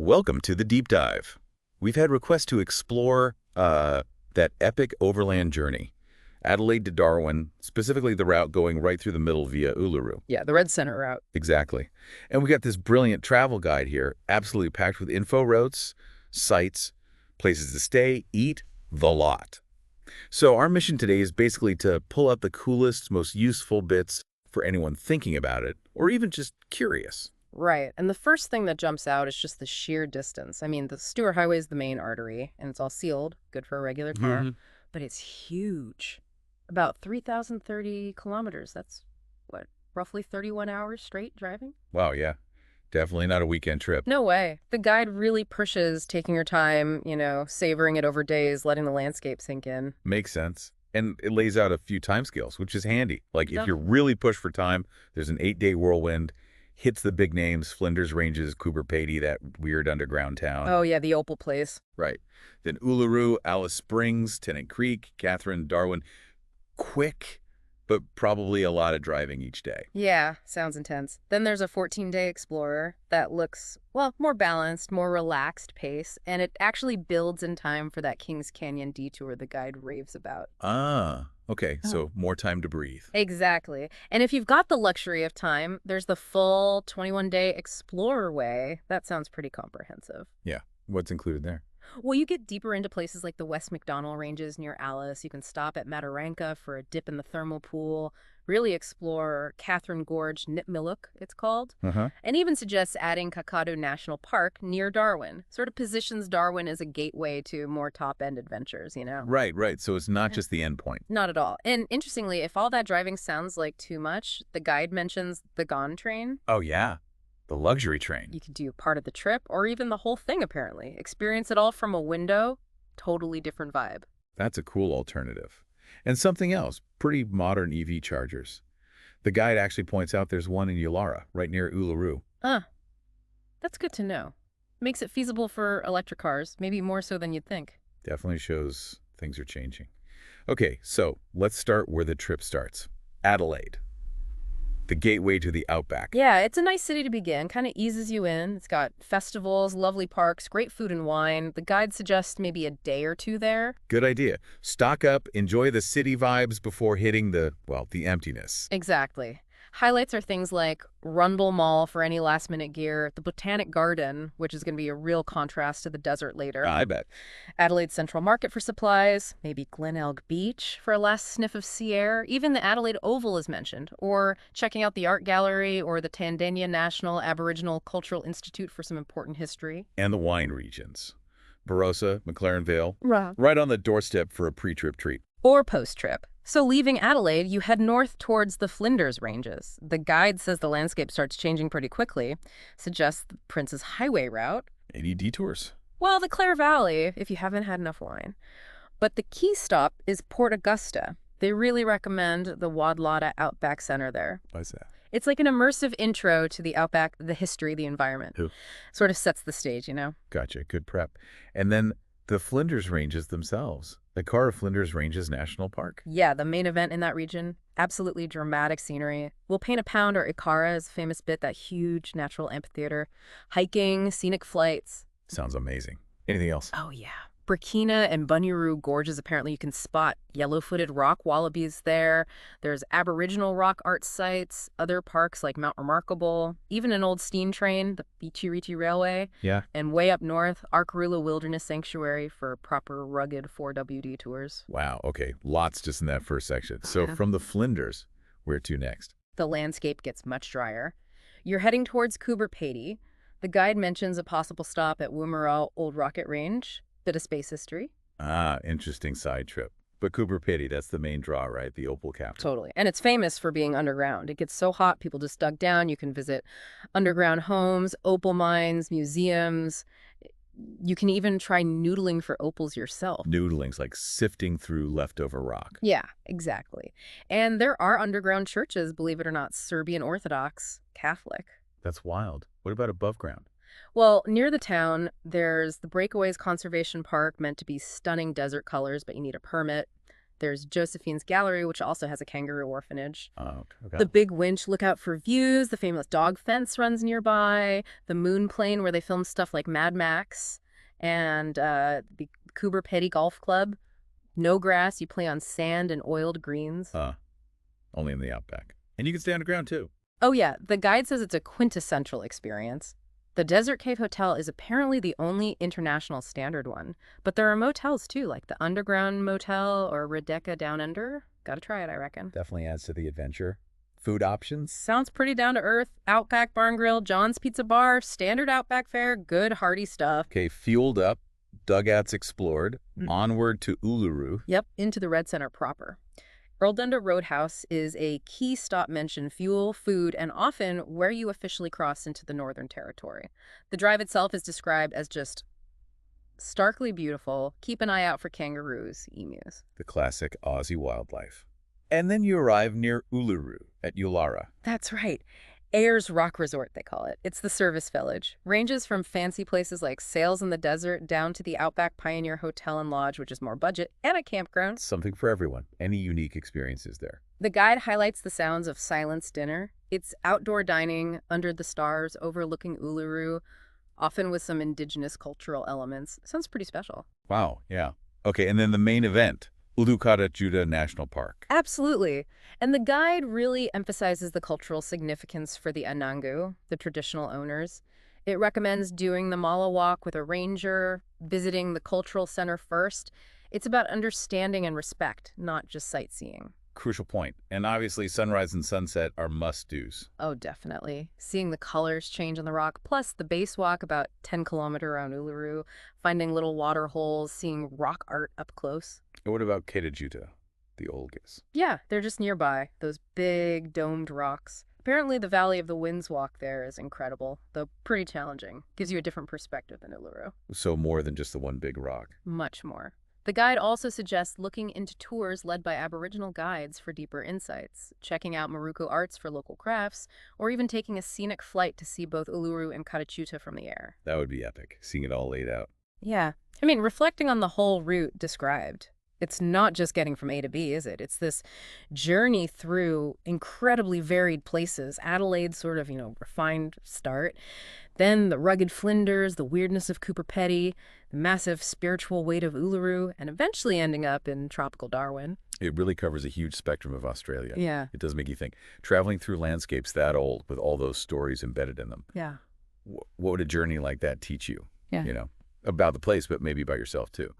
Welcome to the deep dive. We've had requests to explore that epic overland journey, Adelaide to Darwin, specifically the route going right through the middle via Uluru. Yeah, the Red Center route. Exactly. And we got this brilliant travel guide here, absolutely packed with info routes, sites, places to stay, eat, the lot. So our mission today is basically to pull out the coolest, most useful bits for anyone thinking about it, or even just curious. Right. And the first thing that jumps out is just the sheer distance. I mean, the Stewart Highway is the main artery, and it's all sealed, good for a regular car, but it's huge. About 3,030 kilometers. That's, what, roughly 31 hours straight driving? Wow, yeah. Definitely not a weekend trip. No way. The guide really pushes taking your time, savoring it over days, letting the landscape sink in. Makes sense. And it lays out a few timescales, which is handy. Like, if Yeah. you're really pushed for time, there's an 8-day whirlwind, hits the big names, Flinders Ranges, Coober Pedy, that weird underground town. Oh, yeah, the Opal Place. Right. Then Uluru, Alice Springs, Tennant Creek, Catherine, Darwin. Quick, but probably a lot of driving each day. Yeah, sounds intense. Then there's a 14-day Explorer that looks, well, more balanced, more relaxed pace, and it actually builds in time for that Kings Canyon detour the guide raves about. Ah, okay, so more time to breathe. Exactly. And if you've got the luxury of time, there's the full 21-day Explorer Way. That sounds pretty comprehensive. Yeah, what's included there? Well, you get deeper into places like the West McDonnell Ranges near Alice. You can stop at Mataranka for a dip in the thermal pool, really explore Catherine Gorge Nipmiluk, it's called, and even suggests adding Kakadu National Park near Darwin. Sort of positions Darwin as a gateway to more top-end adventures, Right. So it's not just the end point. Not at all. And interestingly, if all that driving sounds like too much, the guide mentions the GONE train. Oh, yeah. The luxury train. You could do part of the trip or even the whole thing, apparently. Experience it all from a window. Totally different vibe. That's a cool alternative. And something else, pretty modern EV chargers. The guide actually points out there's one in Ulara, right near Uluru. That's good to know. Makes it feasible for electric cars, maybe more so than you'd think. Definitely shows things are changing. Okay, so let's start where the trip starts. Adelaide, the gateway to the Outback. Yeah, it's a nice city to begin. Kind of eases you in. It's got festivals, lovely parks, great food and wine. The guide suggests maybe a day or two there. Good idea. Stock up, enjoy the city vibes before hitting the emptiness. Exactly. Highlights are things like Rundle Mall for any last-minute gear, the Botanic Garden, which is going to be a real contrast to the desert later. I bet. Adelaide Central Market for supplies, maybe Glenelg Beach for a last sniff of sea air. Even the Adelaide Oval is mentioned, or checking out the art gallery or the Tandanya National Aboriginal Cultural Institute for some important history. And the wine regions. Barossa, McLaren Vale. Right. Right on the doorstep for a pre-trip treat. Or post-trip. So leaving Adelaide, you head north towards the Flinders Ranges. The guide says the landscape starts changing pretty quickly, suggests the Prince's Highway route. Any detours? Well, the Clare Valley, if you haven't had enough wine. But the key stop is Port Augusta. They really recommend the Wadlata Outback Center there. Why's that? It's like an immersive intro to the Outback, the history, the environment. Who? Sort of sets the stage, Gotcha. Good prep. And then the Flinders Ranges themselves. The Cara Flinders Ranges National Park. Yeah, the main event in that region. Absolutely dramatic scenery. We'll paint a pound, or Ikara is a famous bit, that huge natural amphitheater. Hiking, scenic flights. Sounds amazing. Anything else? Oh, yeah. Burkina and Bunyuru gorges, apparently you can spot yellow-footed rock wallabies there. There's Aboriginal rock art sites, other parks like Mount Remarkable, even an old steam train, the Bichiriti Railway. Yeah. And way up north, Arkarula Wilderness Sanctuary for proper rugged 4WD tours. Wow. Okay. Lots just in that first section. So from the Flinders, where to next? The landscape gets much drier. You're heading towards Coober Pedy. The guide mentions a possible stop at Woomera Old Rocket Range. Bit of space history. Ah, interesting side trip. But Coober Pedy, that's the main draw, right? The opal capital. Totally. And it's famous for being underground. It gets so hot, people just dug down. You can visit underground homes, opal mines, museums. You can even try noodling for opals yourself. Noodling's like sifting through leftover rock. Yeah, exactly. And there are underground churches, believe it or not, Serbian Orthodox, Catholic. That's wild. What about above ground? Well, near the town, there's the Breakaways Conservation Park, meant to be stunning desert colors, but you need a permit. There's Josephine's Gallery, which also has a kangaroo orphanage. Oh, okay. The Big Winch Lookout for Views, the famous dog fence runs nearby, the Moon Plain where they filmed stuff like Mad Max, and the Coober Pedy Golf Club. No grass, you play on sand and oiled greens. Only in the Outback. And you can stay underground, too. Oh yeah, the guide says it's a quintessential experience. The Desert Cave Hotel is apparently the only international standard one, but there are motels too, like the Underground Motel or Redecca Down Under. Gotta try it, I reckon. Definitely adds to the adventure. Food options? Sounds pretty down to earth. Outback Barn Grill, John's Pizza Bar, standard Outback fare, good hearty stuff. Okay, fueled up, dugouts explored, onward to Uluru. Yep, into the Red Center proper. Earldunda Roadhouse is a key stop mention, fuel, food, and often where you officially cross into the Northern Territory. The drive itself is described as just starkly beautiful. Keep an eye out for kangaroos, emus. The classic Aussie wildlife. And then you arrive near Uluru at Ulara. That's right. Ayers Rock Resort, they call it. It's the service village. Ranges from fancy places like Sails in the Desert down to the Outback Pioneer Hotel and Lodge, which is more budget, and a campground. Something for everyone. Any unique experiences there. The guide highlights the sounds of silence dinner. It's outdoor dining under the stars overlooking Uluru, often with some indigenous cultural elements. Sounds pretty special. Wow, yeah. Okay, and then the main event. Ulukata National Park. Absolutely. And the guide really emphasizes the cultural significance for the Anangu, the traditional owners. It recommends doing the Mala Walk with a ranger, visiting the cultural center first. It's about understanding and respect, not just sightseeing. Crucial point. And obviously sunrise and sunset are must-dos. Oh, definitely. Seeing the colors change on the rock, plus the base walk about 10 kilometers around Uluru, finding little water holes, seeing rock art up close. And what about Ketajuta, the Olgas? Yeah, they're just nearby, those big domed rocks. Apparently the Valley of the Winds walk there is incredible, though pretty challenging. Gives you a different perspective than Uluru. So more than just the one big rock. Much more. The guide also suggests looking into tours led by Aboriginal guides for deeper insights, checking out Maruku arts for local crafts, or even taking a scenic flight to see both Uluru and Katachuta from the air. That would be epic, seeing it all laid out. Yeah. I mean, reflecting on the whole route described, it's not just getting from A to B, is it? It's this journey through incredibly varied places. Adelaide sort of, refined start. Then the rugged Flinders, the weirdness of Coober Pedy, the massive spiritual weight of Uluru, and eventually ending up in tropical Darwin. It really covers a huge spectrum of Australia. Yeah. It does make you think. Traveling through landscapes that old with all those stories embedded in them. Yeah. What would a journey like that teach you? Yeah. About the place, but maybe about yourself too.